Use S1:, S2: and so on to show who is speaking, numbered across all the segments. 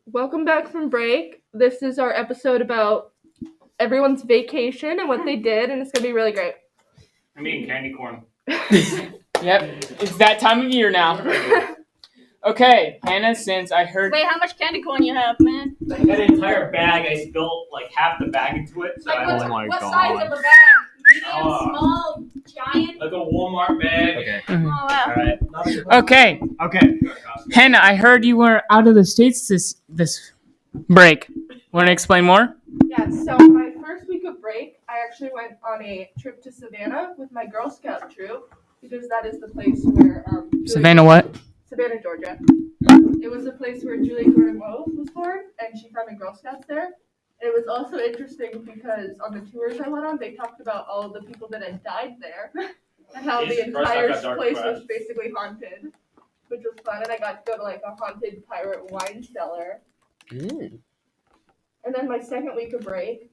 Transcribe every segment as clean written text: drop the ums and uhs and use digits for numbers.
S1: Welcome back from break. This is our episode about everyone's vacation and what they did, and it's going to be really great.
S2: I'm eating candy corn.
S3: Yep, it's that time of year now. Okay, Hannah, since I heard...
S4: Wait, how much candy corn you have, man?
S2: I had an entire bag. I spilled like half the bag into it. So
S4: What size of a bag? Medium, small, giant?
S2: Like a Walmart bag.
S3: Okay.
S4: Oh, wow.
S2: Alright.
S3: Okay. Hannah, I heard you were out of the States this break. Want to explain more?
S1: Yeah, so my first week of break, I actually went on a trip to Savannah with my Girl Scout troop, because that is the place where...
S3: Savannah what?
S1: Savannah, Georgia. It was the place where Julie Gordon Lowe was born, and she founded Girl Scouts there. It was also interesting because on the tours I went on, they talked about all of the people that had died there, and how the entire place was basically haunted, which was fun. And I got to go to like a haunted pirate wine cellar.
S5: Mm.
S1: And then my second week of break,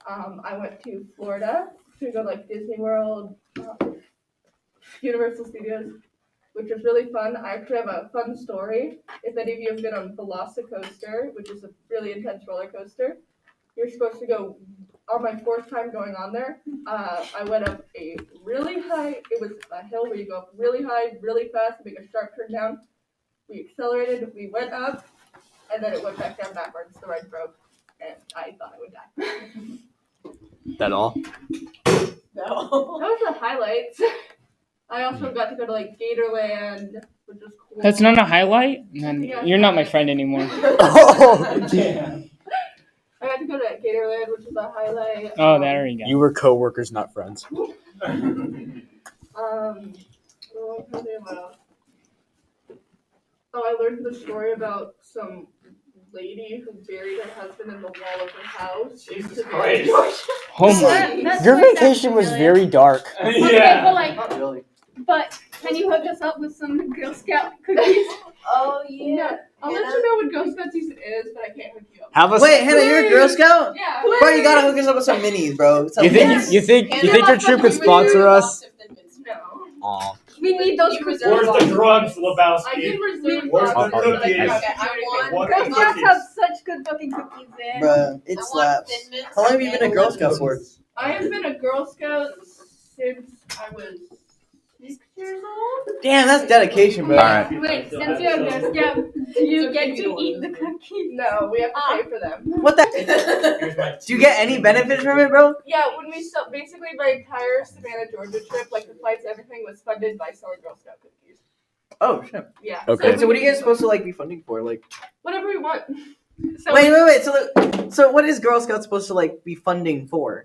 S1: I went to Florida to go to like Disney World, Universal Studios, which was really fun. I actually have a fun story. If any of you have been on Velocicoaster, which is a really intense roller coaster, you're supposed to go, on my fourth time going on there, I went up a really high, it was a hill where you go up really high, really fast, and make a sharp turn down. We accelerated, we went up, and then it went back down backwards. The ride broke, and I thought I would die.
S5: That all?
S1: That was the highlights. I also got to go to like Gatorland, which was cool.
S3: That's not a highlight? Then
S1: Yeah.
S3: you're not my friend anymore.
S5: Oh, damn.
S1: I got to go to Gatorland, which was a highlight.
S3: Oh, there we go.
S5: You were co-workers, not friends.
S1: What can I say about? Oh, I learned the story about some lady who buried her husband in the wall of her house.
S2: Jesus Christ.
S3: Oh my.
S4: That's
S5: Your
S4: like
S5: vacation was
S4: familiar.
S5: very dark.
S4: Okay,
S2: Yeah.
S4: but like,
S5: Not really.
S4: but can you hook us up with some Girl Scout cookies?
S6: Oh
S1: Yeah, I'll let you know what Girl Scout season is, but I can't hook you up.
S7: Wait, Hannah, you're a Girl Scout?
S1: Yeah.
S7: Bro, you gotta hook us up with some minis, bro. Some
S5: You think
S7: minis.
S5: you think your troop could sponsor us?
S1: No.
S5: Aw.
S4: We need those
S6: You
S4: cookies.
S6: reserve
S2: Where's the drugs,
S1: I
S2: Lebowski?
S1: can reserve
S2: Where's the
S1: lots of
S2: cookies?
S1: them, but
S6: Okay, I want-
S2: What
S4: Girl
S2: are the
S4: Scouts
S2: cookies?
S4: have such good fucking cookies there.
S7: Bruh, it
S6: I want
S7: slaps.
S6: Thin Mints
S7: How long have you been a
S6: and
S7: Girl Scout for?
S1: I have been a Girl Scout since I was 6 years old.
S7: Damn, that's dedication, bro.
S5: Alright.
S4: Wait, since you're a Girl Scout, do you get to eat the cookies?
S1: No, we have to pay for them.
S7: What the?
S2: Here's my
S7: Do you get any benefits from it, bro?
S1: Yeah, when we basically my entire Savannah, Georgia trip, like the flights, everything was funded by selling Girl Scout cookies.
S7: Oh shit.
S1: Yeah.
S5: Okay.
S7: So what are you guys supposed to like be funding for? Like,
S1: Whatever we want. So
S7: wait. So what is Girl Scout supposed to like be funding for?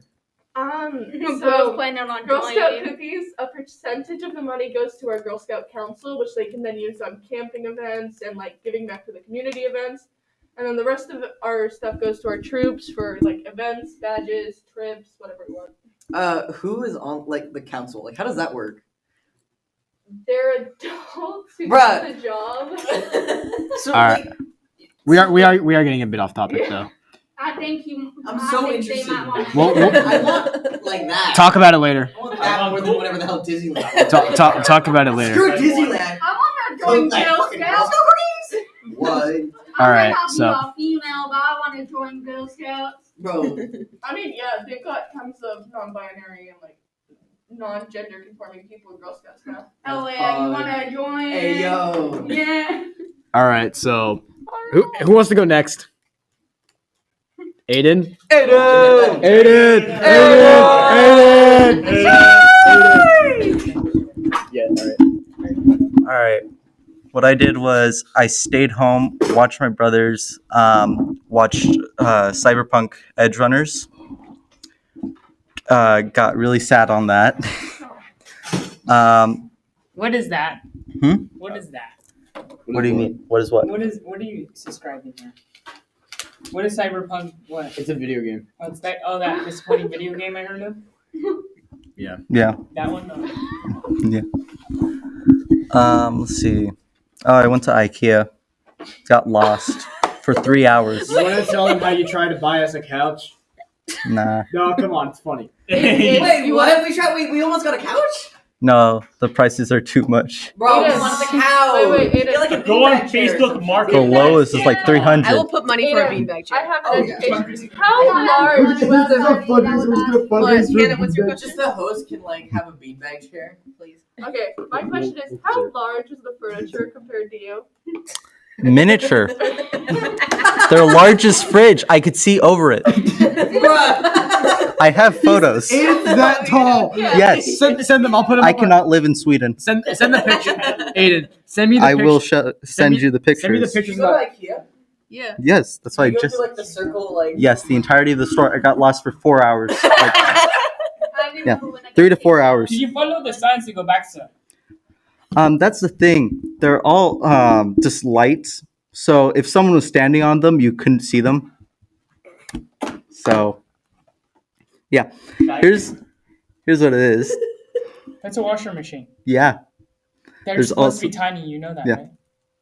S4: Girls
S1: so
S4: planning on
S1: Girl Scout
S4: joining.
S1: cookies, a percentage of the money goes to our Girl Scout Council, which they can then use on camping events and like giving back to the community events. And then the rest of our stuff goes to our troops for like events, badges, trips, whatever we want.
S7: Who is on like the council? Like, how does that work?
S1: They're adults who
S7: Bruh.
S1: do the job.
S7: So
S5: All right.
S7: like,
S5: We are getting a bit off topic though.
S4: I think you.
S7: I'm
S4: I
S7: so
S4: think
S7: interested.
S4: They might want
S5: Well,
S7: I want like that.
S5: Talk about it later.
S7: I want that more than whatever the hell Disneyland.
S5: Talk about it later.
S7: Screw Disneyland.
S4: I want to join
S7: Like,
S4: Girl
S7: fucking Girl
S4: Scouts.
S7: Scout cookies? What?
S5: All right,
S4: I might not
S5: so-
S4: be a female, but I want to join Girl Scouts.
S7: Bro,
S1: I mean, yeah, they've got tons of non-binary and like non-gender conforming people in Girl Scouts now.
S4: Oh yeah, you want to join?
S7: hey yo.
S4: Yeah.
S5: All right. So who wants to go next? Aiden.
S7: Aiden!
S5: Aiden.
S7: Yeah, alright.
S8: Alright. What I did was I stayed home, watched my brothers, watched Cyberpunk Edge Runners. Got really sad on that.
S3: What is that?
S8: Hmm?
S3: What is that?
S8: What do you mean? What is what?
S3: What are you subscribing here? What is Cyberpunk? What?
S5: It's a video game.
S3: What's that? Oh, that disappointing video game I heard of?
S8: Yeah.
S3: That one? No.
S8: Let's see. Oh, I went to IKEA. Got lost for 3 hours.
S5: You want to tell them how you tried to buy us a couch?
S8: Nah.
S5: No, come on, it's funny.
S7: Wait, what? We almost got a couch?
S8: No, the prices are too much.
S7: Bro,
S1: Aiden,
S7: one of the cows.
S1: wait, Aiden.
S7: Get like a
S2: Go on
S7: beanbag chair or
S2: Facebook
S7: something.
S2: Market.
S8: The lowest is like
S4: Yeah.
S8: 300.
S6: I will put money for a
S1: Aiden,
S6: beanbag
S1: I
S6: chair.
S1: have
S7: Oh,
S1: an
S7: yeah.
S1: education. How large was the
S6: What, Hannah, what's your question?
S7: Just the host can like have a beanbag chair, please.
S1: Okay, my question is, how large is the furniture compared to you?
S8: Miniature. Their largest fridge. I could see over it. I have photos.
S5: Aiden's that tall.
S8: Yes.
S5: Send them. I'll put them.
S8: I cannot live in Sweden.
S5: Send the picture. Aiden, send me the
S8: I
S5: picture.
S8: will send
S5: me-
S8: you the
S5: Send me the
S8: pictures.
S7: You
S5: pictures.
S7: go
S5: About,
S7: to IKEA?
S6: Yeah.
S8: Yes, that's why I
S7: You go
S8: just.
S7: through like the circle, like.
S8: Yes, the entirety of the store. I got lost for 4 hours. Like,
S4: I
S8: Yeah.
S4: remember when I
S8: 3 to
S4: got
S8: 4 hours.
S3: Did you follow the signs to go back, sir?
S8: That's the thing. They're all just lights. So if someone was standing on them, you couldn't see them. So yeah, here's what it is.
S3: That's a washer machine.
S8: Yeah,
S3: They're
S8: There's
S3: supposed to be
S8: also-
S3: tiny, you know that,
S8: Yeah.
S3: right?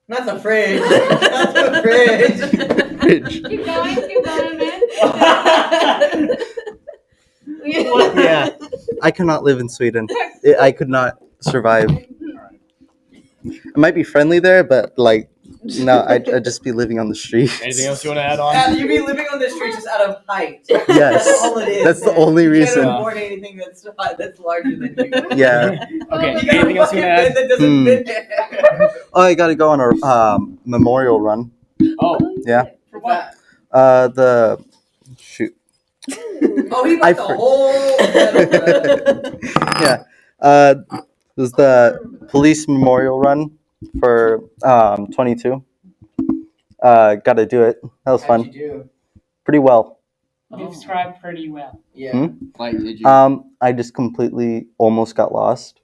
S7: Not the fridge. Not the fridge.
S8: Fridge.
S4: Keep going, man.
S8: Yeah, I cannot live in Sweden. I could not survive. I might be friendly there, but like, no, I'd just be living on the street.
S5: anything else you want to add on?
S7: You'd be living on the street just out of height.
S8: Yes,
S7: That's all it is.
S8: that's the
S7: man.
S8: only
S7: You
S8: reason.
S7: can't afford anything that's larger than you.
S8: Yeah.
S5: Okay.
S7: You got a
S5: Anything else
S7: fucking
S5: you want to
S7: bed
S5: add?
S7: that doesn't fit there.
S8: Oh, I got to go on a memorial run.
S5: Oh,
S8: Yeah.
S3: For what?
S8: The shoot.
S7: Oh, he
S8: I
S7: bought the whole.
S8: Yeah. It was the police memorial run for 22. Got to do it. That was
S7: How'd
S8: fun.
S7: you do?
S8: Pretty well.
S3: You described pretty well.
S7: Yeah.
S5: like did you?
S8: I just completely almost got lost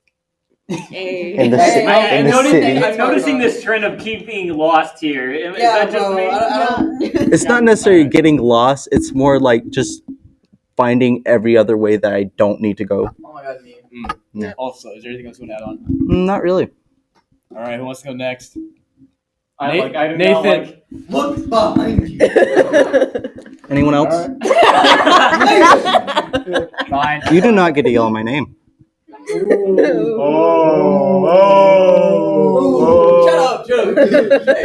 S6: Hey.
S8: in the
S7: Hey,
S8: in the city.
S2: I'm noticing this trend of keeping lost here. Is
S7: Yeah,
S2: that just
S7: bro.
S2: me?
S7: I don't.
S8: It's not necessarily getting lost. It's more like just finding every other way that I don't need to go.
S7: Oh my god, me.
S8: Yeah.
S5: Also, is there anything else you want to add on?
S8: Not really.
S5: All right, who wants to go next?
S2: I
S5: Nathan-
S2: don't know,
S5: Nathan.
S2: like-
S7: Look behind you.
S8: Anyone else?
S5: Fine.
S8: You do not get to yell my name.
S7: Shut up. Hey.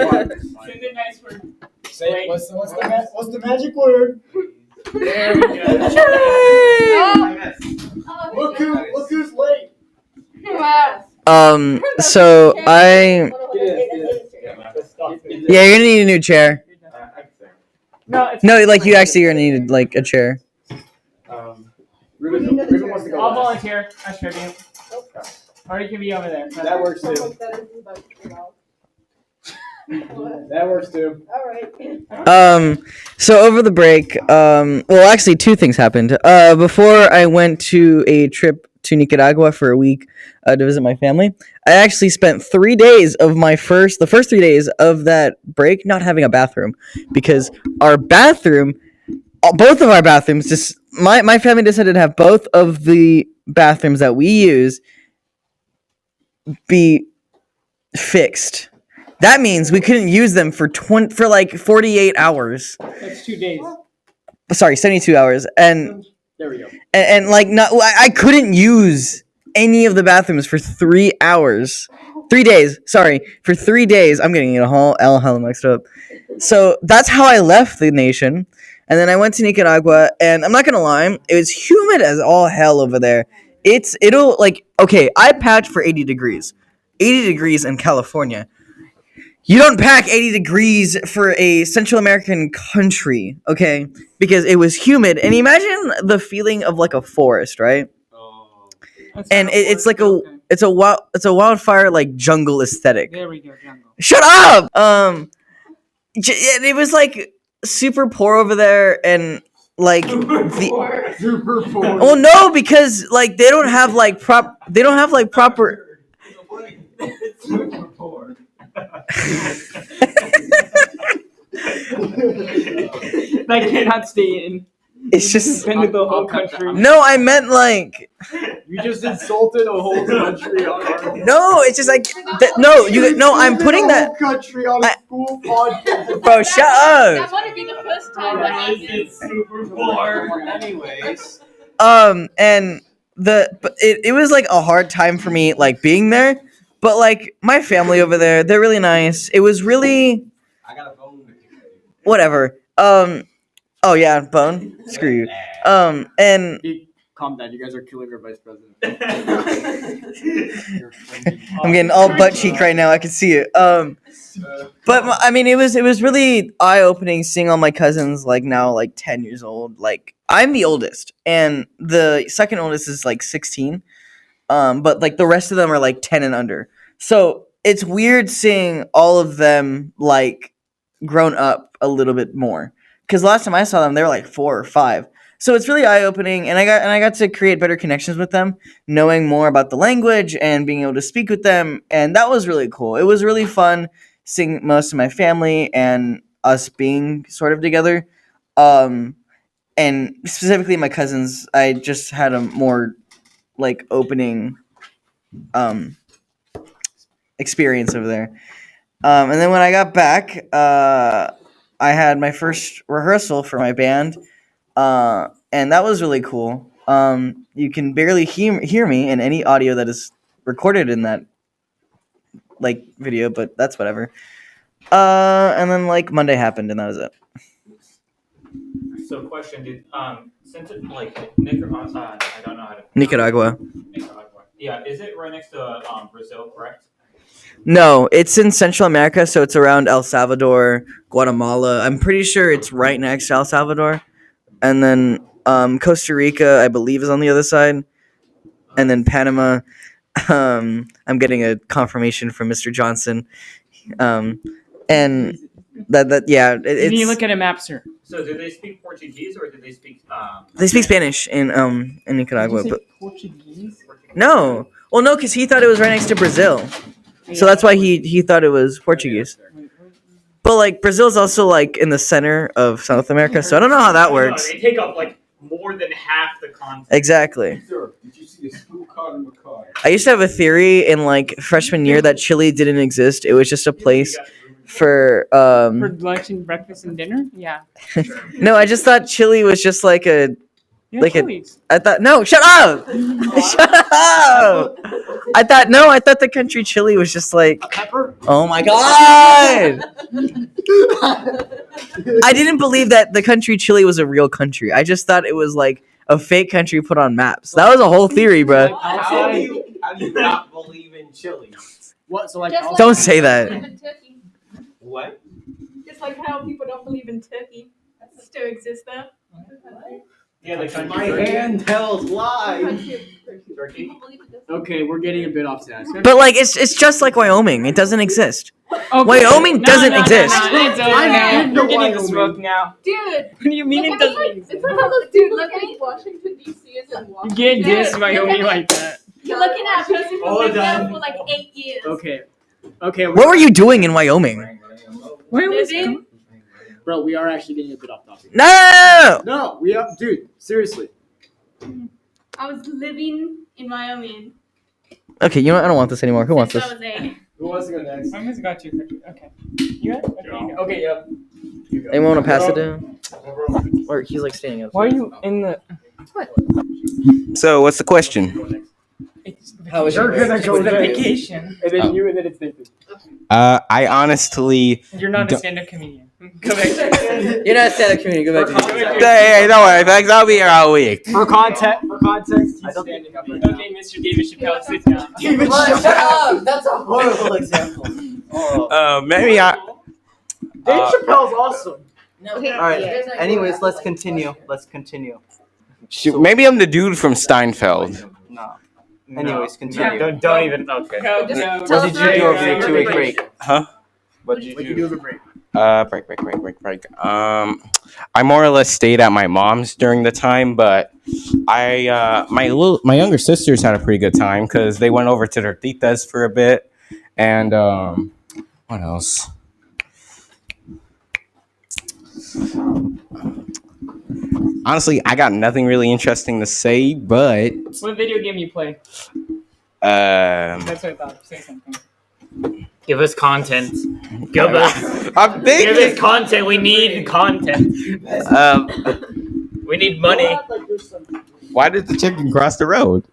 S3: Send a nice word.
S5: Say it. What's the magic word?
S3: There we go.
S5: Look who's late.
S6: So I yeah, you're gonna need a new chair.
S3: No, it's
S6: No, like you actually are gonna need like a chair.
S5: Ruben wants to go
S3: I'll
S5: last.
S3: volunteer. I should be. Or you can be over there.
S5: That works too. That works too.
S6: So over the break, well, actually, two things happened. Before I went to a trip to Nicaragua for a week to visit my family, I actually spent 3 days of the first 3 days of that break not having a bathroom because our bathroom, both of our bathrooms, just my family decided to have both of the bathrooms that we use be fixed. That means we couldn't use them for like 48 hours.
S3: That's 2 days.
S6: Sorry, 72 hours. And
S5: There we go.
S6: and like not I couldn't use any of the bathrooms for 3 hours. 3 days. Sorry. For 3 days. I'm getting it all hell mixed up. So that's how I left the nation. And then I went to Nicaragua, and I'm not gonna lie, it was humid as all hell over there. It'll like, okay, I packed for 80 degrees. 80 degrees in California. You don't pack 80 degrees for a Central American country, okay? Because it was humid. And imagine the feeling of like a forest, right?
S3: That's
S6: And
S3: not a
S6: it's
S3: word,
S6: like
S3: okay.
S6: it's a wildfire like jungle aesthetic.
S3: There we go, jungle.
S6: Shut up. It was like super poor over there, and like the
S5: Super poor.
S6: well, no, because like they don't have like proper.
S5: Super poor.
S3: That cannot stay in.
S6: It's just
S3: Been the whole country.
S6: no. I meant like
S5: You just insulted a whole country on our
S6: no. It's just like no. I'm putting that.
S5: country on a school podcast.
S6: Bro, shut
S4: That
S6: up.
S4: might be the first time that happens.
S2: It's super poor. Anyways.
S6: And it was like a hard time for me like being there, but like my family over there, they're really nice. It was really whatever. Oh yeah, bone. Screw you. And
S5: Calm down. You guys are killing our vice president.
S6: I'm getting all butt cheek right now. I can see it. But I mean, it was really eye opening seeing all my cousins like now like 10 years old. Like I'm the oldest, and the second oldest is like 16. But like the rest of them are like 10 and under. So it's weird seeing all of them like grown up a little bit more. Because last time I saw them, they were like 4 or 5. So it's really eye opening, and I got to create better connections with them, knowing more about the language and being able to speak with them, and that was really cool. It was really fun seeing most of my family and us being sort of together, and specifically my cousins. I just had a more like opening experience over there, and then when I got back, I had my first rehearsal for my band. And that was really cool. You can barely hear me in any audio that is recorded in that like video, but that's whatever. And then like Monday happened, and that was it.
S2: So, question, did since it's like Nicaragua, I don't know how to.
S6: Nicaragua.
S2: Nicaragua. Yeah, is it right next to Brazil? Correct.
S6: No, it's in Central America, so it's around El Salvador, Guatemala. I'm pretty sure it's right next to El Salvador, and then Costa Rica, I believe, is on the other side, and then Panama. I'm getting a confirmation from Mr. Johnson, and that yeah,
S3: Did you
S6: it's
S3: look at a map, sir?
S2: So, do they speak Portuguese or do they speak?
S6: they speak Spanish in Nicaragua,
S3: Did you
S6: but
S3: say Portuguese?
S6: no, well no, because he thought it was right next to Brazil, so that's why he thought it was Portuguese. But like Brazil's also like in the center of South America, so I don't know how that works.
S2: They take up like more than half the continent.
S6: Exactly.
S9: Sir, did you see a school card in the car?
S6: I used to have a theory in like freshman year that Chile didn't exist. It was just a place for
S3: For lunch and breakfast and dinner? Yeah.
S6: no, I just thought Chile was just like a
S3: Yeah,
S6: Like a-
S3: Chili's.
S6: I thought no, shut up. Shut up. I thought the country Chile was just like oh my god. I didn't believe that the country Chile was a real country. I just thought it was like a fake country put on maps. That was a whole theory, bro.
S9: How do you not believe in Chile?
S5: What? So like,
S4: Just like
S6: Don't say that.
S4: believe in Turkey.
S9: What?
S4: Just like how people don't believe in Turkey. That still exists though.
S2: Yeah, the country.
S9: My hand tells lies.
S2: Turkey.
S4: People believe it doesn't.
S5: okay, we're getting a bit off task.
S6: But like it's just like Wyoming. It doesn't exist.
S3: Okay.
S6: Wyoming doesn't exist.
S3: It's over
S5: I
S3: now.
S5: didn't
S3: You're
S5: know
S3: getting the
S5: Wyoming.
S3: smoke now.
S4: Dude,
S3: What do you mean it
S4: look
S3: doesn't
S4: at me.
S3: exist?
S4: It's like how those dude look at me.
S1: Washington D.C. is in
S3: You
S1: Washington.
S3: can't
S4: Dude,
S3: diss
S4: look
S3: Wyoming
S4: at me.
S3: like that.
S4: You're looking at a person
S2: All
S4: who's been there
S2: done.
S4: for like 8 years.
S5: Okay. Okay.
S6: What were you doing in Wyoming?
S3: Where was
S4: Living?
S5: Bro, we are actually getting a bit off topic.
S6: No.
S5: No, we are, dude. Seriously.
S4: I was living in Wyoming.
S6: Okay, you know what? I don't want this anymore. Who wants
S4: since
S6: this?
S4: I was 8.
S5: Who wants to go next?
S3: I almost got you. Okay. You got it? Okay, you go.
S5: Okay, yep.
S6: Anyone want to pass it down? Or he's like standing up.
S3: Why are you in the...
S10: So, what's the question?
S3: It's
S6: How was
S5: You're gonna
S3: it's
S5: go
S3: the
S5: next.
S3: vacation.
S5: And then you, and then it's Nathan.
S10: I honestly.
S3: You're not a
S10: Don't-
S3: stand-up comedian. Go back to
S6: You're not a stand-up comedian. Go back to
S10: Hey, don't worry, thanks. I'll be here all week.
S5: For context, he's standing up right now.
S3: Okay, Mr. David Chappelle, sit down.
S5: David,
S7: Shut up! That's a horrible example.
S10: Maybe I.
S5: Dave Chappelle's awesome.
S7: All right. Anyways, let's continue.
S10: Shoot, maybe I'm the dude from Steinfeld.
S8: No. Anyways, continue.
S2: Don't even. Okay.
S3: Go,
S4: Just
S3: go.
S4: tell
S8: What did you do over your 2-week break?
S10: Huh?
S8: What did
S5: What
S8: you
S5: you
S8: do?
S5: do over break?
S10: Break. I more or less stayed at my mom's during the time, but my younger sisters had a pretty good time because they went over to their titas for a bit, and what else? Honestly, I got nothing really interesting to say, but
S3: What video game you play?
S10: That's
S3: That's what I thought. Say something.
S2: Give us content. Give us.
S10: I'm
S2: Give us
S10: thinking.
S2: content. We need content. We need money.
S10: Why did the chicken cross the road?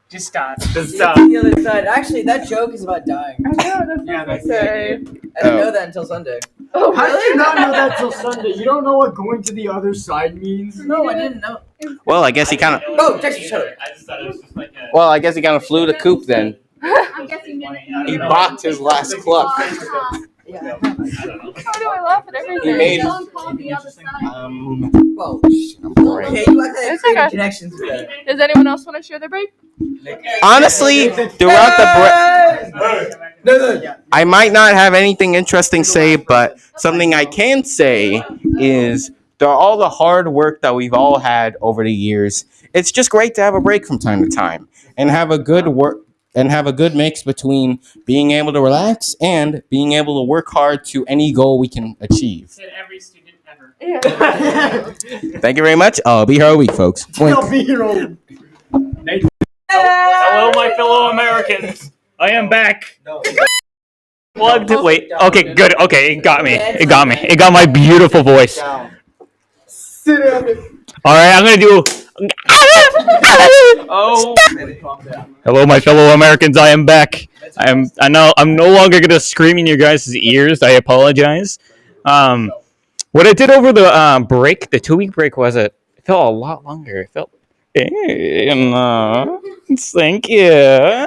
S3: Just stop.
S7: It's the other side. Actually, that joke is about dying.
S1: I know, that's
S3: Yeah,
S1: what
S3: that's
S1: they
S3: the
S1: say.
S7: I didn't know that until Sunday.
S1: Oh,
S5: How did
S1: really?
S5: you not know that till Sunday? You don't know what going to the other side means?
S7: No, I didn't know.
S10: Well, I guess he kind of.
S7: Oh, Dexter, shut up.
S2: I just thought it was just like a.
S10: Well, I guess he kind of flew the coop then.
S4: I'm guessing you
S10: He balked his last club.
S7: Yeah.
S1: How do I laugh at everything?
S10: He made.
S4: Don't call the other side.
S7: Well,
S10: I'm boring.
S7: okay, you like that
S1: It's
S7: creating
S1: okay.
S7: connections with that.
S1: Does anyone else want to share their break?
S10: Honestly, throughout the break, I might not have anything interesting to say, but something I can say is all the hard work that we've all had over the years. It's just great to have a break from time to time and have a good mix between being able to relax and being able to work hard to any goal we can achieve.
S3: Said every student ever.
S1: Yeah.
S10: Thank you very much. I'll be here all week, folks. Wink.
S5: I'll be here all.
S2: Hello, my fellow Americans. I am back.
S3: What? Wait. Okay. Good. Okay. It got me. It got me. It got my beautiful voice. All
S5: Sit down.
S3: right. I'm gonna do.
S2: Oh.
S3: Hello, my fellow Americans. I am back. I'm no longer gonna scream in your guys' ears. I apologize. What I did over the break, the 2-week break, it felt a lot longer. It felt. Thank you.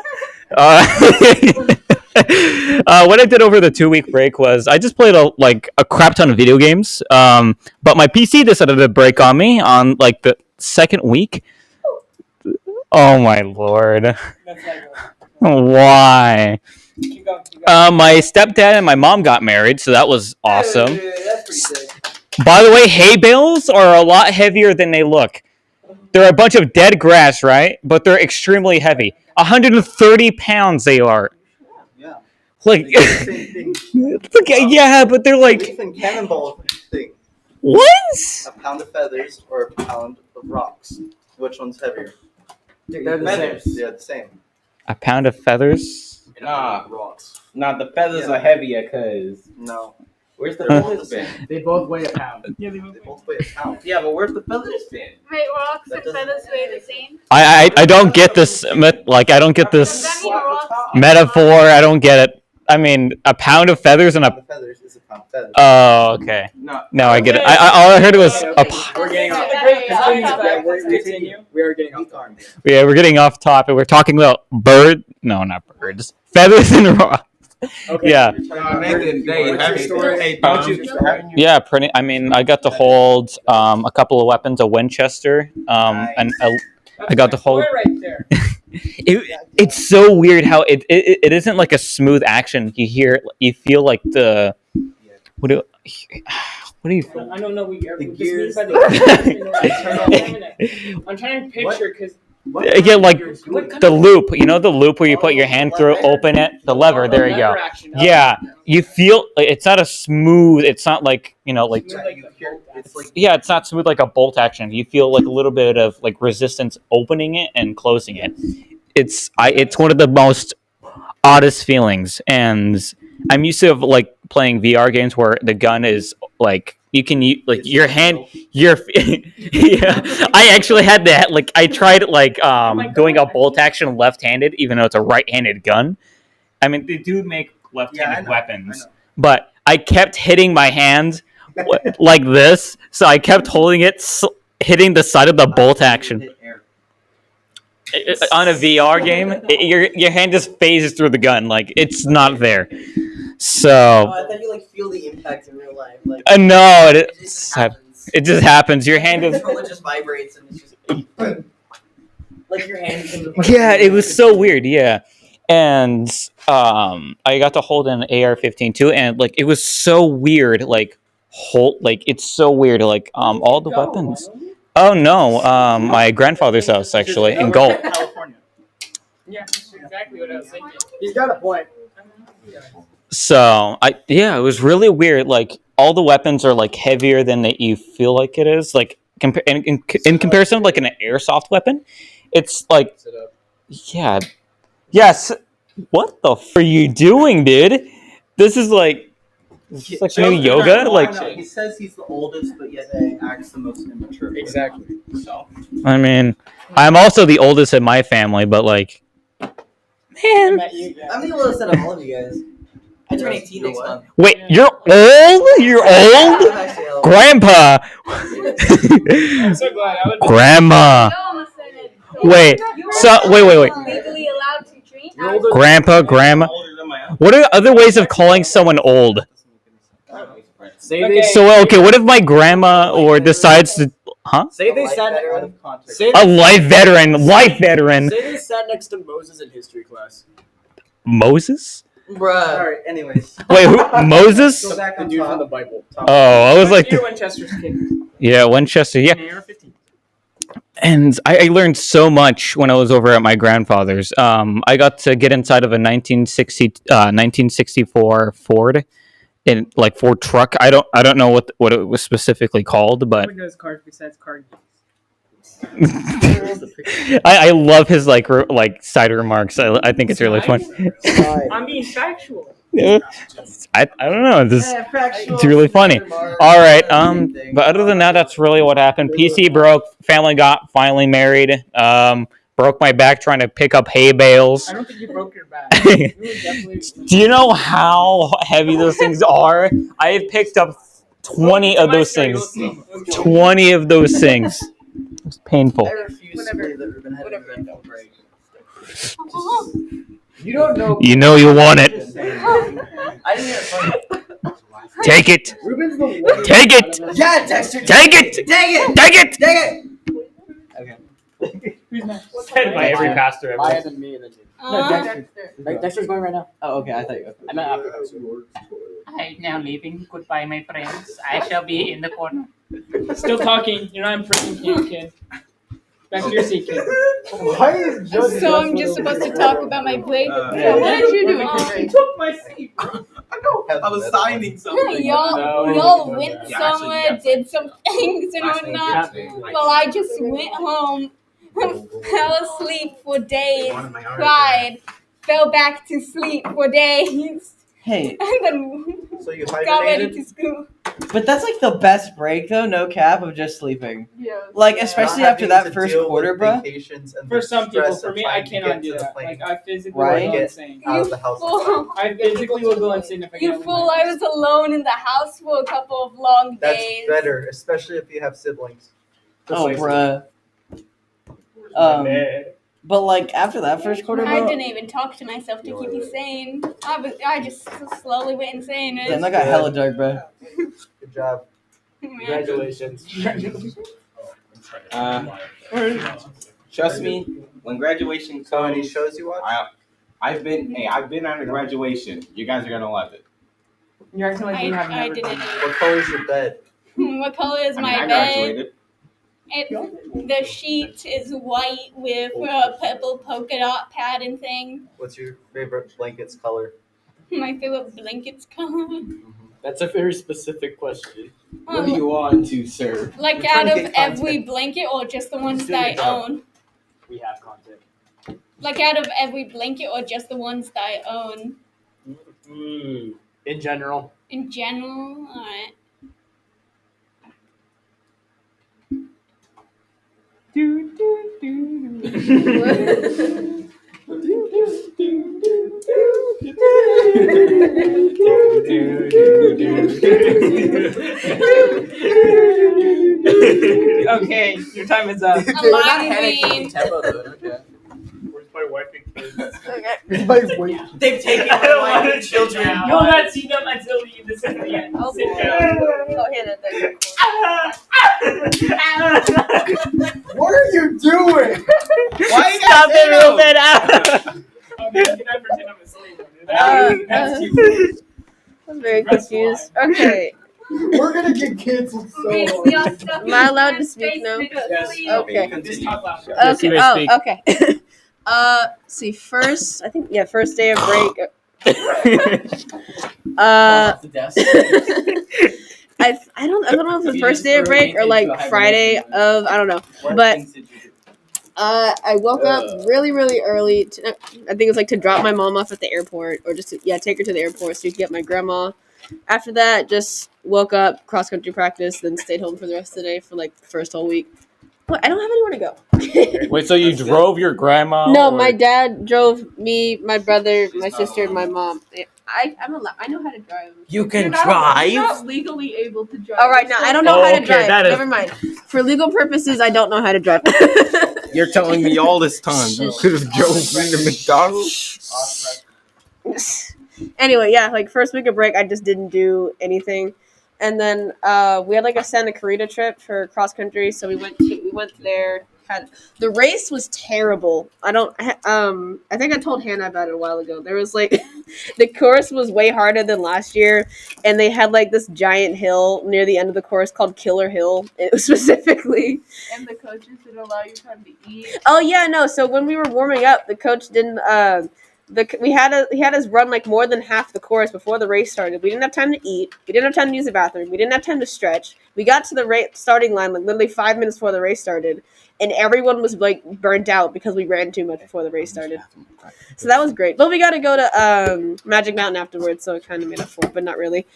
S3: What I did over the 2-week break was I just played a crap ton of video games. But my PC decided to break on me on like the second week. Oh my lord! Why? My stepdad and my mom got married, so that was awesome.
S7: That's pretty sick.
S3: By the way, hay bales are a lot heavier than they look. They're a bunch of dead grass, right? But they're extremely heavy. 130 pounds they are.
S8: Yeah.
S3: Like,
S8: Same thing.
S3: yeah, but they're like,
S8: Leaf and cannonball thing.
S3: what?
S8: A pound of feathers or a pound of rocks. Which one's heavier?
S5: They're the same.
S8: Yeah, the same.
S3: A pound of feathers?
S9: Nah,
S8: Rocks.
S9: nah, the feathers are heavier, cause
S8: No.
S9: where's the
S8: They're both
S9: feathers
S8: the
S9: been?
S8: same.
S5: They both weigh a pound.
S8: They both weigh a pound.
S9: Yeah, but where's the feathers been?
S4: Wait, rocks
S8: That
S4: and
S8: doesn't-
S4: feathers weigh the same?
S3: I don't get this, I don't get
S4: Does that
S3: this
S4: mean rocks?
S3: metaphor. I don't get it. I mean, a pound of feathers and
S8: A pound
S3: a.
S8: of feathers is a pound of feathers.
S3: Oh, okay.
S9: No.
S3: No, I get it. All I heard was a.
S5: We're getting off. We are getting off topic.
S3: Yeah, we're getting off topic. We're talking about No, not birds. Feathers and rocks.
S5: Okay.
S3: Yeah.
S9: No, Nathan, hey, don't you?
S3: Yeah, pretty. I mean, I got to hold a couple of weapons, a Winchester, and I got to hold.
S5: Right there.
S3: It's so weird how it isn't like a smooth action. You feel like the what do you?
S5: I don't know what you're.
S8: The gears.
S5: I'm trying to picture because.
S3: Yeah, like the loop. You know the loop where you put your hand through, open it, the lever. There you go. Yeah, you feel it's not a smooth. It's not like like.
S8: It's like
S3: Yeah, it's not smooth like a bolt action. You feel like a little bit of like resistance opening it and closing it. It's one of the most oddest feelings, and I'm used to like playing VR games where the gun is like you can use like your hand, yeah. I actually had that. Like I tried like doing a bolt action left-handed, even though it's a right-handed gun. I mean, they do make left-handed weapons, but I kept hitting my hand like this, so I kept holding it, hitting the side of the bolt action. On a VR game, your hand just phases through the gun, like it's not there. So
S7: I thought you like feel the impact in real life. Like
S3: no,
S7: it just happens.
S3: it just happens. Your hand
S7: The
S3: is
S7: controller just vibrates and it's just like your hand becomes a
S3: yeah. It was so weird, yeah. And I got to hold an AR-15 too, and like it was so weird, like it's so weird, like all the weapons. Oh no, my grandfather's house actually in Gulf.
S5: California. Yeah, that's exactly what I was thinking. He's got a point.
S3: So it was really weird. Like all the weapons are like heavier than that you feel like it is. Like in comparison, to, like an airsoft weapon, it's like yeah, yes. What the f are you doing, dude? This is like Is this like maybe yoga? Like,
S7: he says he's the oldest, but yet he acts the most immature.
S5: Exactly.
S7: So
S3: I mean, I'm also the oldest in my family, but like, man.
S7: I'm the oldest out of all of you guys. I turn 18 next month.
S3: Wait, you're old? You're old?
S7: I'm actually old.
S3: Grandpa.
S5: I'm so glad. I would.
S3: Grandma. Wait. So wait.
S4: Legally allowed to drink.
S5: You're older.
S3: Grandpa, grandma. What are other ways of calling someone old?
S5: Say they.
S3: So okay, what if my grandma or decides to, huh?
S5: Say they
S7: Life
S5: sat.
S7: better out of context.
S5: Say
S3: A life veteran.
S5: Say they sat next to Moses in history class.
S3: Moses?
S7: Bruh. Alright, anyways.
S3: Wait, who? Moses?
S7: Go back
S5: The
S7: on
S5: dude
S7: top.
S5: from the Bible.
S3: Oh, I was like,
S5: Year Winchester's kid.
S3: yeah, Winchester. Yeah.
S5: You're 15.
S3: And I learned so much when I was over at my grandfather's. I got to get inside of a 1964 Ford, in like Ford truck. I don't know what it was specifically called, but
S5: Who knows cars besides car
S3: I love his like side remarks. I think it's really fun.
S5: I'm being factual.
S3: I don't know. It's really funny. All right. But other than that, that's really what happened. PC broke. Family got finally married. Broke my back trying to pick up hay bales.
S5: I don't think you broke your back. You were definitely...
S3: Do you know how heavy those things are? I have picked up 20 of those things. 20 of those things. It's painful.
S7: I refuse to believe that Ruben had an eventful break.
S5: You don't know.
S3: You know you want it.
S7: I didn't hear it funny.
S3: Take it.
S5: Ruben's the worst.
S3: Take it.
S7: Yeah, Dexter.
S3: Take it.
S7: Take it.
S3: Take it.
S7: Take it. Okay.
S5: Who's next?
S3: Said by every pastor ever.
S5: Maya than me and then you. No, Dexter. Dexter's going right now.
S7: Oh, okay. I thought you.
S5: I meant after.
S11: I'm now leaving. Goodbye, my friends. I shall be in the corner.
S5: Still talking. You're not in prison camp, kid. Back to your seat, kid.
S4: So I'm just supposed to talk about my break.
S1: What did you do?
S5: You took my seat.
S7: I was signing something.
S4: Y'all went somewhere, did some things and whatnot. Well, I just went home, fell asleep for days, cried, fell back to sleep for days,
S7: Hey,
S4: and then
S7: so you
S4: got ready to school.
S7: But that's like the best break, though. No cap of just sleeping.
S1: Yeah.
S7: Like especially after that first quarter, bro.
S5: For some people, for me, I cannot do that. Like, I physically
S7: Right?
S5: will go insane.
S4: You fool!
S5: I physically will go insane if I get
S4: You fool! I was alone in the house for a couple of long days.
S8: better, especially if you have siblings.
S7: Oh, bruh. But like after that first quarter,
S4: I
S7: bro.
S4: didn't even talk to myself to keep me sane. I just slowly went insane.
S7: Damn, that got hella dark, bro.
S8: Good job.
S5: Congratulations.
S10: Trust me, when graduation
S8: So any
S10: comes,
S8: shows you watch?
S10: I've been at a graduation. You guys are gonna love it.
S5: You're acting like you have
S4: I
S5: never
S4: didn't.
S8: What color's your bed?
S4: What color is
S10: I
S4: my
S10: mean, I
S4: bed?
S10: graduated.
S4: The sheet is white with a purple polka dot pattern thing.
S8: What's your favorite blanket's color?
S4: My favorite blankets color.
S5: That's a very specific question. What do you want to serve?
S4: Like
S8: We're trying
S4: out
S8: to
S4: of
S8: get content.
S4: every blanket or just the ones
S8: Do
S4: that I
S8: your job.
S4: own?
S5: We have content.
S4: Like out of every blanket or just the ones that I own?
S5: In general.
S4: In general? Alright.
S5: Okay, your time is up.
S4: A lime green.
S9: Where's my wife and kids?
S7: They've taken
S2: I don't
S7: my
S2: want to
S7: children.
S2: You will not see them until the end. Sit down.
S1: Go ahead and then.
S9: What are you doing?
S7: Why you
S3: Stop
S7: guys
S3: it, Ruben.
S2: Okay, can I pretend I'm asleep? That's too
S1: I'm very confused. Okay.
S9: We're gonna get canceled so hard.
S1: Am I allowed to speak now? Okay.
S2: Just talk loud.
S3: Yes, you
S1: Okay.
S3: may
S1: Oh,
S3: speak.
S1: okay. See, first, I think, yeah, first day of break.
S7: Off the desk.
S1: I don't know if the first day of break or like Friday of, I don't know. But I woke up really, really early. I think it was like to drop my mom off at the airport or just to, take her to the airport so you could get my grandma
S12: After that, just woke up, cross country practice, then stayed home for the rest of the day for like the first whole week. But I don't have anywhere to go.
S3: Wait, so you drove your grandma?
S12: No,
S3: or-
S12: my dad drove me, my brother, my sister, and my mom. I know how to drive.
S10: You can
S1: You're
S10: drive.
S1: not legally able to drive.
S12: All right, now I don't know
S3: Oh,
S12: how to
S3: okay,
S12: drive.
S3: that is-
S12: Never mind. For legal purposes, I don't know how to drive.
S10: You're telling me all this time. You could have drove me to McDonald's.
S12: Anyway, yeah, like first week of break, I just didn't do anything, and then we had like a Santa Clarita trip for cross country, so we went there. The race was terrible. I think I told Hannah about it a while ago. There was like the course was way harder than last year, and they had like this giant hill near the end of the course called Killer Hill. It was specifically.
S1: And the coaches didn't allow you time to eat.
S12: Oh yeah, no. So when we were warming up, the coach didn't. He had us run like more than half the course before the race started. We didn't have time to eat. We didn't have time to use the bathroom. We didn't have time to stretch. We got to the starting line like literally 5 minutes before the race started, and everyone was like burnt out because we ran too much before the race started. So that was great. But we got to go to Magic Mountain afterwards, so it kind of made up for it, but not really.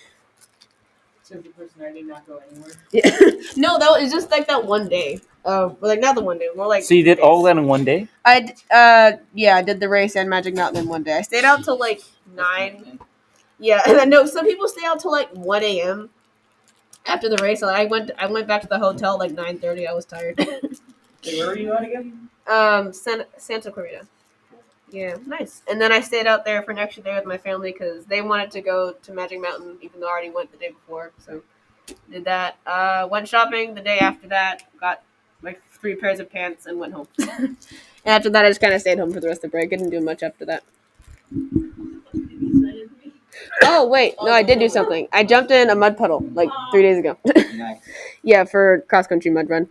S5: Since the personality not go anywhere.
S12: Yeah. No, that was just like that one day. Like not the one day, more like.
S3: So you did all that in one day?
S12: I did the race and Magic Mountain in one day. I stayed out till like 9. Yeah, and I know some people stay out till like 1 a.m. after the race. So I went back to the hotel at like 9:30. I was tired.
S5: Wait, where were you at again?
S12: Santa Clarita. Yeah, nice. And then I stayed out there for an extra day with my family because they wanted to go to Magic Mountain, even though I already went the day before. So did that. Went shopping the day after that. Got like 3 pairs of pants and went home. And after that, I just kind of stayed home for the rest of the break. I didn't do much after that. Oh wait, no, I did do something. I jumped in a mud puddle like 3 days ago. Yeah, for cross country mud run.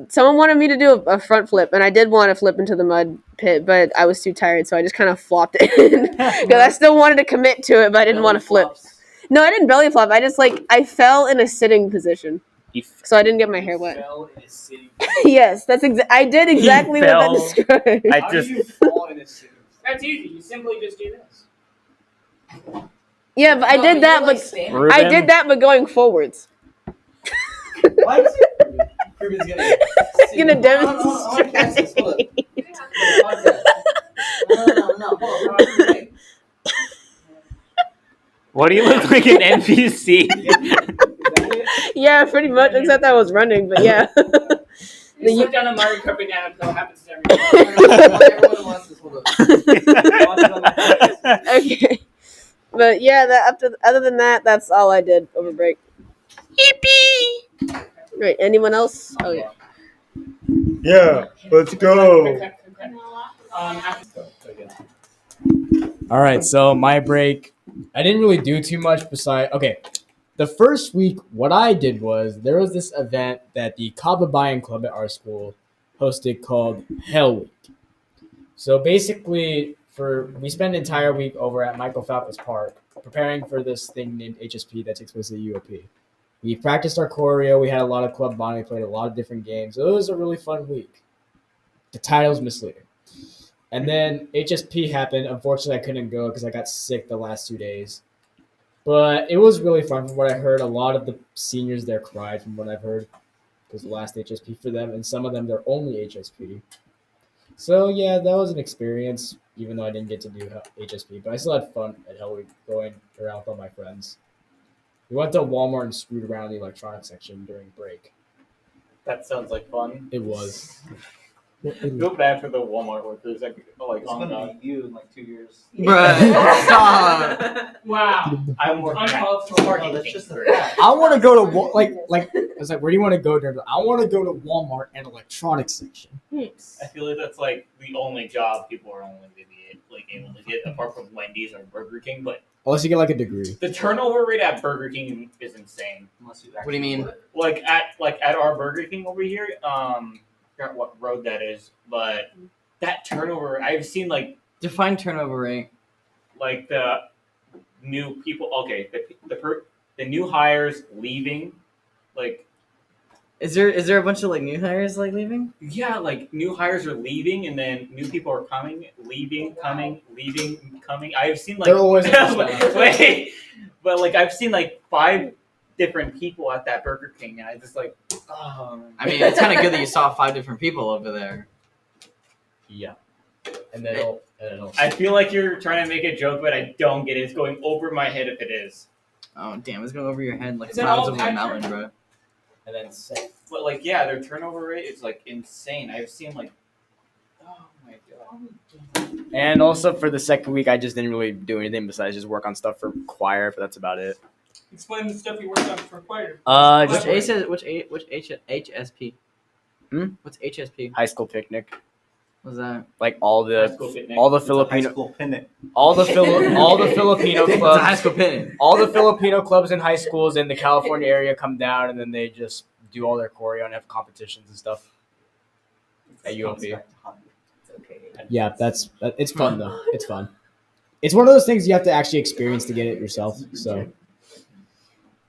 S12: Someone wanted me to do a front flip, and I did want to flip into the mud pit, but I was too tired, so I just kind of flopped it in because I still wanted to commit to it, but I didn't want to flip. No, I didn't belly flop. I just I fell in a sitting position, so I didn't get my hair wet. Yes, I did exactly what that described.
S2: How do you fall in a sitting?
S5: That's easy. You simply just do this.
S12: Yeah, but I did that, but I did that, but going forwards.
S7: What? Ruben's
S12: gonna demonstrate.
S7: No.
S3: What do you look like an NPC?
S12: Yeah, pretty much, except I was running, but yeah.
S5: You slip down a Mario Kart banana pill happens to everyone.
S7: Everyone wants this. Hold up.
S12: Okay. But yeah, other than that, that's all I did over break. Yippee! Right, anyone else? Oh yeah.
S9: Yeah, let's go.
S13: All right, so my break, I didn't really do too much besides, okay, the first week, what I did was, there was this event that the Kababayan Club at our school hosted called Hell Week. So basically, we spent an entire week over at Michael Falcus Park preparing for this thing named HSP that takes place at UOP. We practiced our choreo, we had a lot of club bonding, we played a lot of different games. It was a really fun week. The title's misleading. And then HSP happened. Unfortunately, I couldn't go because I got sick the last 2 days. But it was really fun from what I heard. A lot of the seniors there cried from what I've heard. It was the last HSP for them, and some of them, they're only HSP. So, yeah, that was an experience, even though I didn't get to do HSP. But I still had fun at Hell Week going around with all my friends. We went to Walmart and screwed around the electronics section during break.
S2: That sounds like fun.
S13: It was.
S2: Feel bad for the Walmart workers. It's
S7: gonna be you in like 2 years.
S6: Bruh, stop.
S5: Wow.
S2: I'm working
S5: Uncalled for.
S7: Oh, that's just a fact.
S13: I want to go to I was like, where do you want to go? I want to go to Walmart and electronics section.
S2: I feel like that's like the only job people are only gonna be able to get, apart from Wendy's or Burger King. But
S13: Unless you get like a degree.
S2: the turnover rate at Burger King is insane.
S6: What do you mean?
S2: Like at our Burger King over here, I forgot what road that is, but that turnover, I've seen
S6: Define turnover rate.
S2: like the new people. Okay, the new hires leaving, like
S6: Is there a bunch of like new hires like leaving?
S2: Yeah, like new hires are leaving, and then new people are coming, leaving, coming, leaving, coming. I've seen like
S13: They're always
S2: wait, but like I've seen like 5 different people at that Burger King, and I just like, oh.
S6: I mean, it's kind of good that you saw 5 different people over there.
S13: Yeah. And then it'll
S2: I feel like you're trying to make a joke, but I don't get it. It's going over my head if it is.
S6: Oh damn, it's going over your head like
S5: Is that
S6: clouds
S5: all
S6: over a
S5: time
S6: mountain, bro.
S13: and then
S2: But like, yeah, their turnover rate is like insane. I've seen like, oh my god.
S13: And also for the second week, I just didn't really do anything besides just work on stuff for choir, but that's about it.
S5: Explain the stuff you worked on for choir.
S13: Just
S6: Which HSP? What's HSP?
S13: high school picnic.
S6: What's that?
S13: Like all
S2: High
S13: the
S2: school picnic.
S13: all the
S8: High
S13: Filipino
S8: school picnic.
S13: all the Filipino
S6: It's a high
S13: clubs
S6: school picnic.
S13: all the Filipino clubs in high schools in the California area come down, and then they just do all their choreo and have competitions and stuff at UOP. Yeah, it's fun though. It's fun. It's one of those things you have to actually experience to get it yourself. So,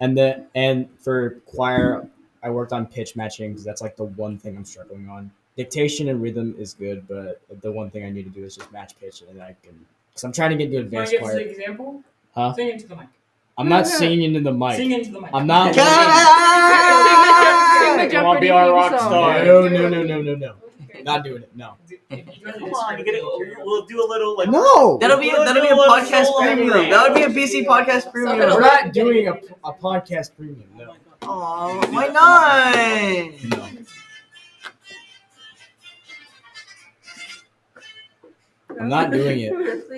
S13: and for choir, I worked on pitch matching because that's like the one thing I'm struggling on. Dictation and rhythm is good, but the one thing I need to do is just match pitch, and I can. Because I'm trying to get into
S5: Want to
S13: advanced
S5: give us
S13: choir.
S5: an example?
S13: Huh?
S5: Sing into the mic.
S13: I'm not singing into the mic.
S5: Sing into the mic.
S13: I'm not.
S4: Sing the
S2: You
S4: Jeopardy
S2: want to be our rock
S4: song.
S2: star?
S13: No. Not doing it. No.
S2: Come on, we'll do a little like.
S13: No.
S6: That'll be a podcast premium. That would be a BC podcast premium.
S13: We're not doing a podcast premium. No.
S6: Oh, why not?
S13: No. I'm not doing it.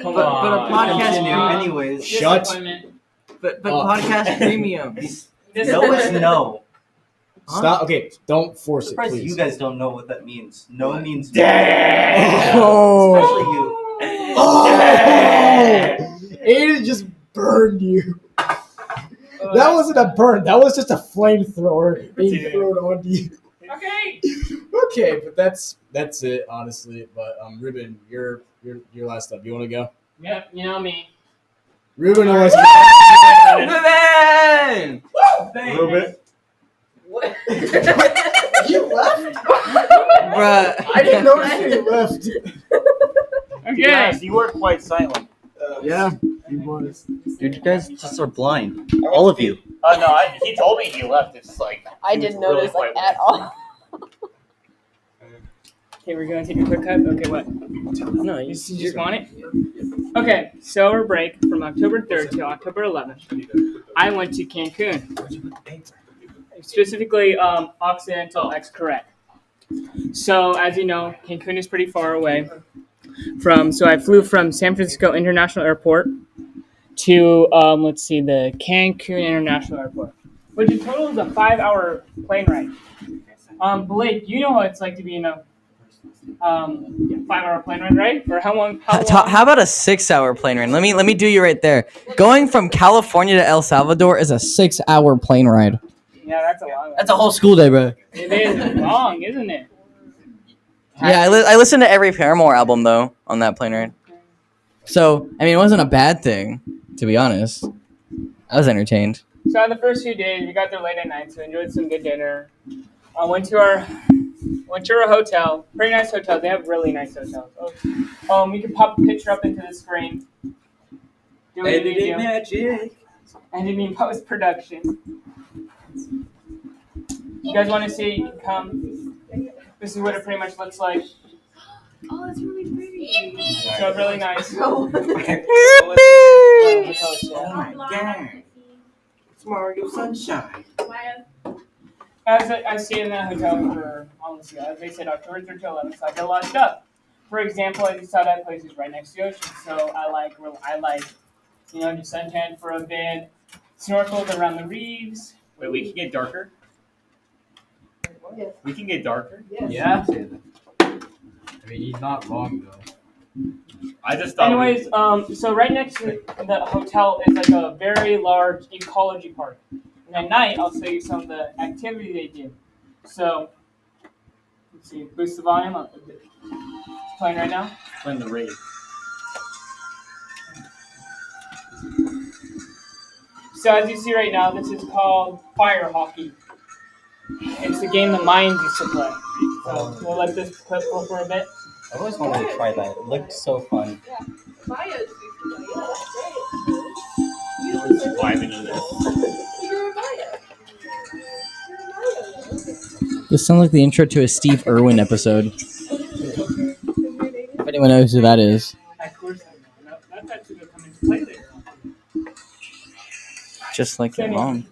S2: Come
S6: But a
S2: on.
S6: podcast
S13: Continue.
S6: premium, anyways.
S13: Shut.
S5: Disappointment.
S6: But
S13: Oh.
S6: podcast premium.
S8: No is no.
S13: Stop. Okay, don't force it,
S8: Surprised
S13: please.
S8: you guys don't know what that means. No means
S2: Damn.
S13: Oh.
S8: Especially you.
S13: Oh. Aiden just burned you. That wasn't a burn. That was just a flamethrower being thrown onto you.
S5: Okay.
S13: Okay, but that's it, honestly. But Ruben, your last up. You want to go?
S5: Yep, you know me.
S13: Ruben always.
S6: Ruben!
S9: Ruben.
S5: What?
S13: You left?
S6: Bruh.
S13: I didn't notice you left.
S5: Okay.
S2: Yes, you were quite silent.
S13: Yeah, he was.
S8: Dude, you guys just are blind. All of you.
S2: Oh no, he told me he left. It's like
S12: I
S2: he was
S12: didn't
S2: really
S12: notice
S2: quite
S12: at all.
S5: Okay, we're gonna take a quick cut. Okay, what?
S6: No,
S5: You just want it? Okay, so our break from October 3rd to October 11th, I went to Cancun. Specifically, Occidental X-Correct. So, as you know, Cancun is pretty far away so I flew from San Francisco International Airport to, the Cancun International Airport, which in total is a 5-hour plane ride. Blake, you know what it's like to be in a 5-hour plane ride, right? Or how long?
S6: How about a 6-hour plane ride? Let me do you right there. Going from California to El Salvador is a 6-hour plane ride.
S5: Yeah, that's a long one.
S6: That's a whole school day, bro.
S5: It is long, isn't it?
S6: Yeah, I listened to every Paramore album though on that plane ride. So I mean, it wasn't a bad thing, to be honest. I was entertained.
S5: So on the first few days, we got there late at night, so enjoyed some good dinner. Went to our hotel, pretty nice hotel. They have really nice hotels. You can pop a picture up into the screen. Do what you need to do.
S7: magic.
S5: Editing post production. You guys want to see it? You can come. This is what it pretty much looks like.
S4: Oh, that's really pretty.
S5: So really nice.
S7: Oh my god. It's Mario Sunshine.
S5: I stayed in that hotel for almost, as they said, October 3rd to 11th, so I did a lot of stuff. For example, I just saw that place is right next to the ocean, so I like, just suntan for a bit, snorkeled around the reefs.
S2: Wait, we can get darker. We can get darker.
S13: Yeah. I mean, he's not wrong though.
S2: I just thought.
S5: Anyways, so right next to the hotel is like a very large ecology park. And at night, I'll show you some of the activity they do. So, let's see, boost the volume up. It's playing right now.
S2: Playing the rave.
S5: So as you see right now, this is called fire hockey. It's the game the Mayans used to play. So we'll let this clip go for a bit.
S10: I always wanted to try that. It looked so fun.
S1: Maya's
S2: Vibing in this.
S1: You're a Maya.
S6: This sounds like the intro to a Steve Irwin episode. If anyone knows who that is.
S5: Of course I know. That's actually going to come into play later on.
S6: Just like your mom.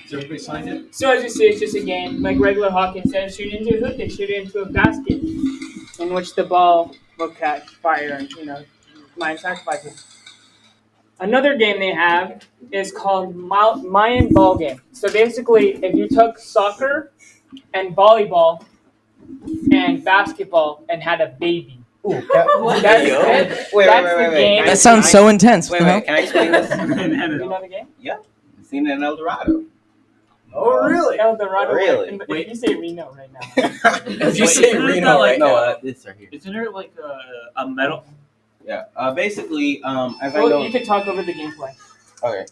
S5: So everybody signed it? So as you see, it's just a game like regular hockey. Instead of shooting into a hoop, they shoot it into a basket in which the ball will catch fire and, Mayan sacrifices. Another game they have is called Mayan ball game. So basically, if you took soccer and volleyball and basketball and had a baby.
S10: Ooh,
S5: That's the game.
S6: That sounds so intense.
S10: Wait, can I explain this?
S5: You know the game?
S10: Yeah. I've seen it in El Dorado.
S5: Oh, really? El Dorado.
S10: Really?
S5: If you say Reno right now.
S10: If you say Reno right now, this right here.
S2: Isn't there like a metal?
S10: Yeah. Basically, as I
S5: Well,
S10: know.
S5: you can talk over the gameplay.
S10: Okay.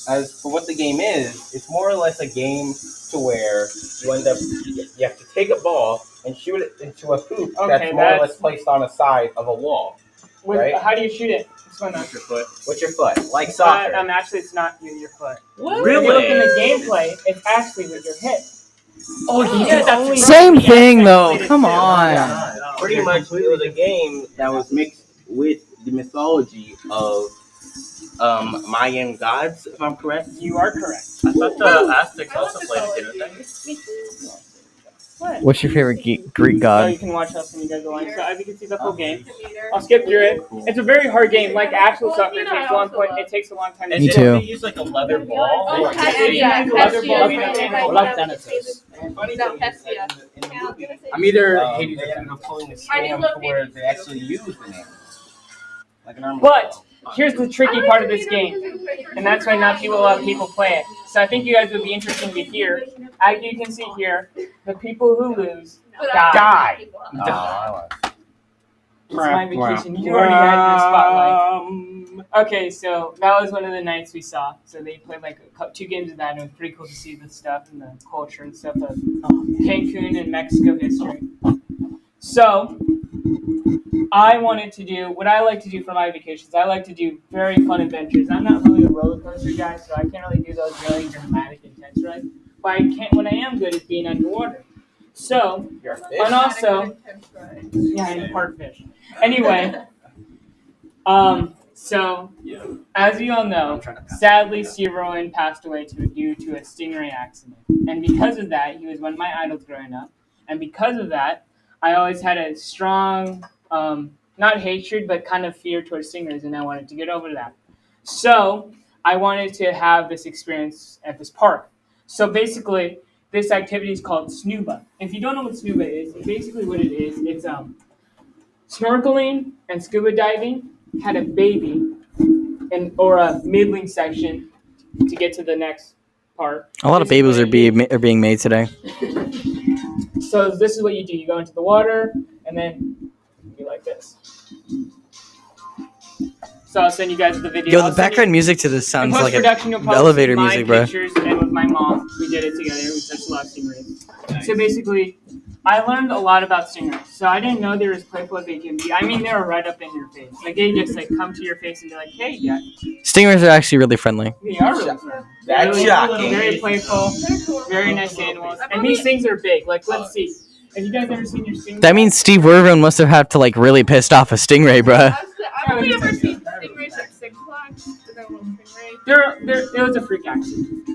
S10: As for what the game is, it's more or less a game to where you end up, you have to take a ball and shoot it into a hoop that's more or less placed on a side of a wall. Right?
S5: How do you shoot it? With
S2: your foot.
S10: With your foot, like soccer.
S5: Actually, it's not with your foot.
S2: What?
S5: Really? If you look in the gameplay, it's actually with your hip.
S2: Oh, yeah.
S6: Same thing though. Come on.
S10: Pretty much, it was a game that was mixed with the mythology of Mayan gods, if I'm correct.
S5: You are correct.
S2: I thought the Aztecs also played it, didn't they?
S5: What?
S6: What's your favorite Greek
S5: So
S6: god?
S5: you can watch us when you guys go on. So as you can see the whole game. I'll skip through it. It's a very hard game. Like actual soccer, it takes a long time.
S6: Me too.
S2: They use like a leather ball.
S1: Oh,
S5: Yeah, leather ball.
S10: I'm either hating it or pulling the scam to where they actually use the name. Like an
S5: But here's the tricky part of this game, and that's why not a lot of people play it. So I think you guys would be interested to hear. As you can see here, the people who lose die. It's my vacation. You already had your spotlight. Okay, so that was one of the nights we saw. So they played like 2 games of that, and it was pretty cool to see the stuff and the culture and stuff of Cancun and Mexico history. So I wanted to do what I like to do for my vacations. I like to do very fun adventures. I'm not really a roller coaster guy, so I can't really do those really dramatic, intense rides. But what I am good at being underwater. So, and also, yeah, I'm a part fish. Anyway, so as you all know, sadly, Steve Irwin passed away due to a stingray accident, and because of that, he was one of my idols growing up, and because of that, I always had a strong, not hatred, but kind of fear towards stingrays, and I wanted to get over that. So I wanted to have this experience at this park. So basically, this activity is called snuba. If you don't know what snuba is, basically what it is, it's snorkeling and scuba diving had a baby or a middling section to get to the next part.
S6: A lot of babies are being made today.
S5: So this is what you do. You go into the water, and then you do like this. So I'll send you guys the video.
S6: Yo, the background music to this sounds like
S5: post-production, you'll probably
S6: elevator
S5: see my
S6: music, bro.
S5: pictures, and with my mom, we did it together. We touched a lot of stingrays. So basically, I learned a lot about stingrays. So I didn't know they were as playful as they can be. I mean, they were right up in your face. Like, they just, come to your face and be like, hey, yeah.
S6: Stingrays are actually really friendly.
S5: They are really friendly.
S10: That's shocking.
S5: Very playful, very nice animals. And these things are big. Like, let's see. Have you guys ever seen your stingray?
S6: That means Steve Irwin must have had to really pissed off a stingray, bruh.
S1: I've only ever seen stingrays at Six Flags.
S5: It was a freak accident.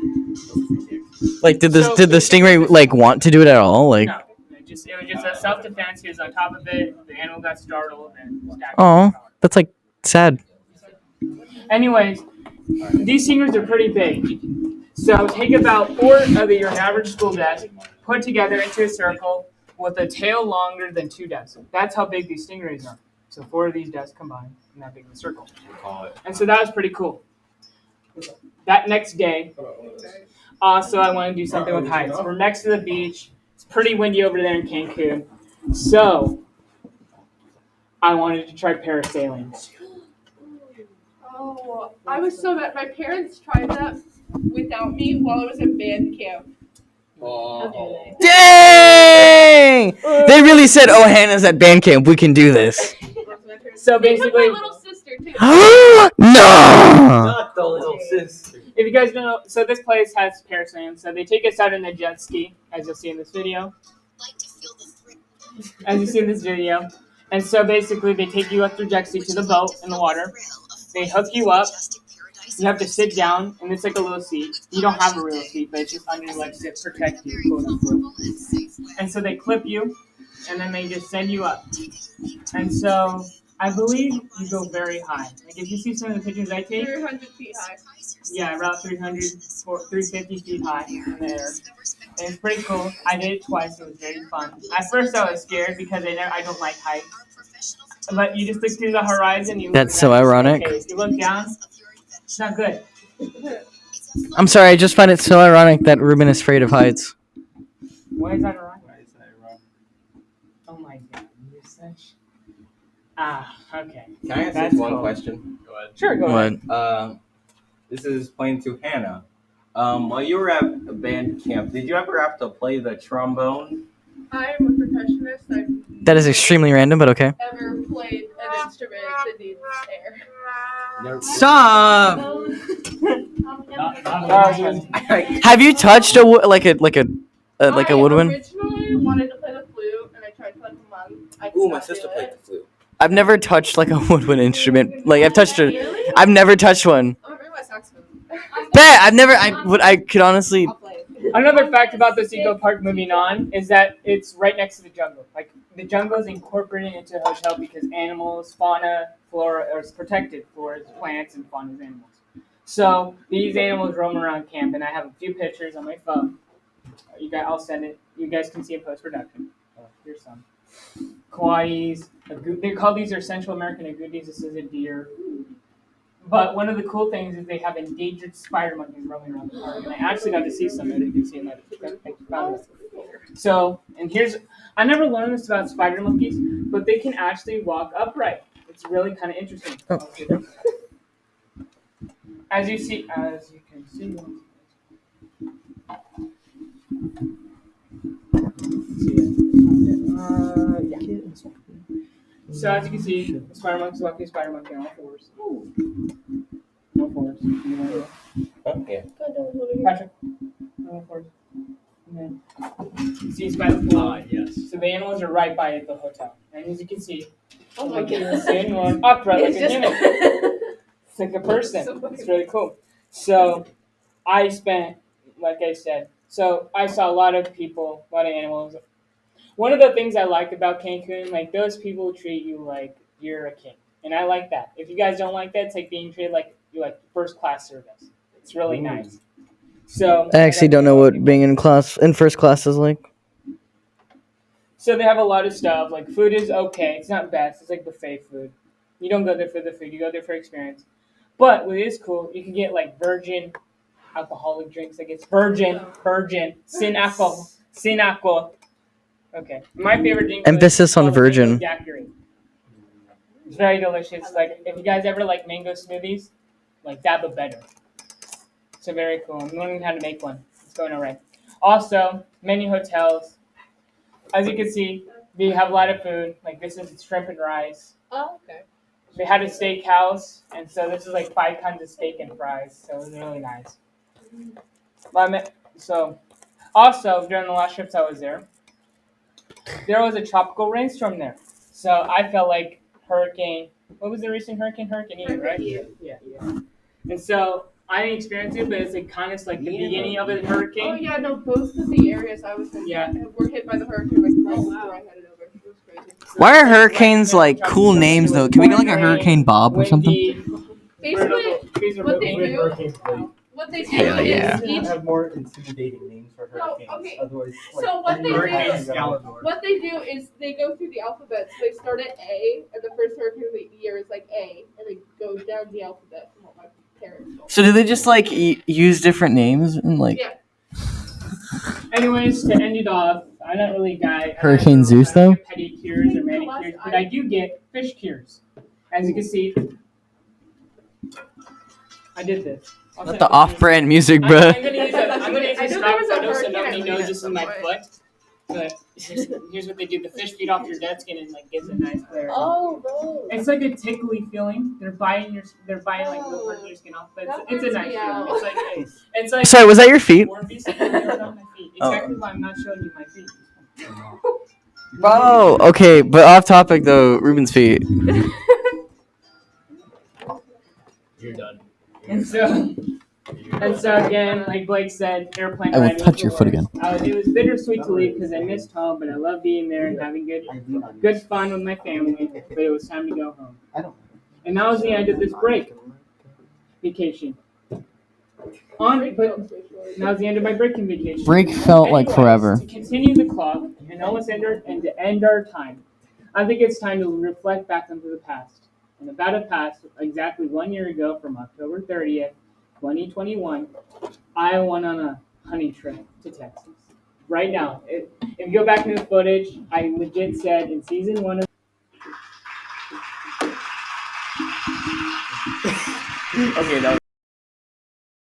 S6: Did the stingray want to do it at all?
S5: No. It was just a self-defense. He was on top of it. The animal got startled and stabbed.
S6: Oh, that's sad.
S5: Anyways, these stingrays are pretty big. So take about 4 of your average school desk, put together into a circle with a tail longer than 2 desks. That's how big these stingrays are. So 4 of these desks combined in that big of a circle. And so that was pretty cool. That next day, also I want to do something with heights. We're next to the beach. It's pretty windy over there in Cancun. So I wanted to try parasailing.
S1: Oh, I was so mad. My parents tried that without me while I was at band camp.
S6: Dang! They really said, "Oh, Hannah's at band camp. We can do this."
S5: So basically,
S1: My little sister too.
S6: No.
S7: Not the little sister.
S5: if you guys don't know, so this place has parasailing. So they take us out in a jet ski, as you'll see in this video. As you see in this video. And so basically, they take you up through jet ski to the boat in the water. They hook you up. You have to sit down, and it's like a little seat. You don't have a real seat, but it's just under your legs to protect you, quote unquote. And so they clip you, and then they just send you up. And so I believe you go very high. Like if you see some of the pictures I take,
S1: 300 feet high.
S5: yeah, around 350 feet high in the air. And it's pretty cool. I did it twice. It was very fun. At first, I was scared because I don't like height. But you just look through the horizon. You
S6: That's
S5: look
S6: so
S5: down,
S6: ironic.
S5: okay, if you look down, it's not good.
S6: I'm sorry. I just find it so ironic that Ruben is afraid of heights.
S5: Why is that ironic? Oh my god, you're such. Okay.
S10: Can I ask
S5: That's
S10: this one
S5: cool.
S10: question?
S5: Go ahead. Sure, go ahead.
S10: This is playing to Hannah. While you were at band camp, did you ever have to play the trombone?
S1: I am a percussionist. I've
S6: That is extremely random, but okay.
S1: never played an instrument that needs air.
S6: Stop.
S5: Oh,
S6: Have you touched a like a woodwind?
S1: I originally wanted to play the flute, and I tried for like a month. I could
S10: Ooh, my
S1: not do
S10: sister
S1: it.
S10: played the flute.
S6: I've never touched like a woodwind instrument. Like I've touched a. I've never touched one.
S1: I'm gonna bring my saxophone.
S6: Bet I've never. I could honestly.
S5: Another fact about this eco park, moving on, is that it's right next to the jungle. Like the jungle is incorporated into a hotel because animals, fauna, flora, are protected. Flora is plants and fauna is animals. So these animals roam around camp, and I have a few pictures on my phone. I'll send it. You guys can see in post production. Here's some. Kauai's. They call these Central American agoutis. This is a deer. But one of the cool things is they have endangered spider monkeys roaming around the park, and I actually got to see some, as you can see in that photo. So, and I never learned this about spider monkeys, but they can actually walk upright. It's really kind of interesting.
S6: Oh.
S5: As you can see. So as you can see, spider monkey's walking spider monkey on all fours. All fours.
S10: Okay.
S5: Patrick. On all fours. And then you see it's by the pool.
S13: Yes.
S5: So the animals are right by the hotel. And as you can see,
S1: Oh my
S5: the animal upright like a human. It's like a person. It's really cool. So I spent, like I said, I saw a lot of people, a lot of animals. One of the things I like about Cancun, like those people treat you like you're a king, and I like that. If you guys don't like that, it's like being treated like you're like first class service. It's really nice. So
S6: I actually don't know what being in first class is like.
S5: So they have a lot of stuff. Like food is okay. It's not best. It's like buffet food. You don't go there for the food. You go there for experience. But what is cool, you can get like virgin alcoholic drinks. Like it's virgin, sin alcohol. Okay. My favorite drink.
S6: Emphasis on virgin.
S5: Daiquiri. It's very delicious. Like if you guys ever like mango smoothies, like that but better. So very cool. I'm learning how to make one. It's going alright. Also, many hotels. As you can see, they have a lot of food. Like this is shrimp and rice.
S1: Oh, okay.
S5: They had a steakhouse, and so this is like 5 kinds of steak and fries. So it was really nice. So, also during the last trips I was there was a tropical rainstorm there. So I felt like hurricane. What was the recent hurricane? Hurricane Ian, right? Yeah. And so I didn't experience it, but it's like kind of like the beginning of a hurricane.
S1: Oh yeah, no, both of the areas I was in were hit by the hurricane like right before I headed over. It was crazy.
S6: Why are hurricanes like cool names though? Can we get like a Hurricane Bob or something?
S1: Basically, what they do
S6: Hell yeah.
S1: is each
S9: have more intimidating names for hurricanes.
S1: okay.
S9: Otherwise,
S1: So what they do is they go through the alphabet. So they start at A, and the first hurricane of the year is like A, and they go down the alphabet from what my parents told me.
S6: So do they just like use different names and like?
S1: Yeah.
S5: Anyways, to end it off, I'm not really a guy.
S6: Hurricane Zeus though?
S5: Pedicures or manicures, but I do get fish cures. As you can see, I did this. Also,
S6: Not the off-brand music,
S5: I'm
S6: bro.
S5: gonna use a
S1: I know
S5: stock
S1: there was a
S5: photo so
S1: hurricane
S5: nobody
S1: at
S5: knows
S1: least
S5: this is
S1: at
S5: my
S1: some
S5: foot. But here's what they do: the fish feed off your dead skin and like gives a nice clarity.
S4: Oh, those.
S5: It's like a tickly feeling. They're biting like little parts of your skin off, but it's a nice feeling. It's like
S6: Sorry, was that your feet?
S5: Warm-bees, no, it's not my feet. Exactly why I'm not showing you my feet.
S6: Bro, okay, but off topic though, Ruben's feet.
S13: You're done.
S5: And so again, like Blake said, airplane
S6: I will
S5: ride was
S6: touch
S5: the
S6: your foot
S5: worst.
S6: again.
S5: It was bittersweet to leave because I missed home, but I love being there and having good fun with my family. But it was time to go home. And that was the end of this vacation. But now was the end of my breaking vacation.
S6: Break felt like forever.
S5: To continue the clock and almost end our time, I think it's time to reflect back onto the past. And about it past exactly 1 year ago, from October 30th, 2021, I went on a hunting trip to Texas. Right now, if you go back to the footage, I legit said in season 1 of
S6: Okay, that was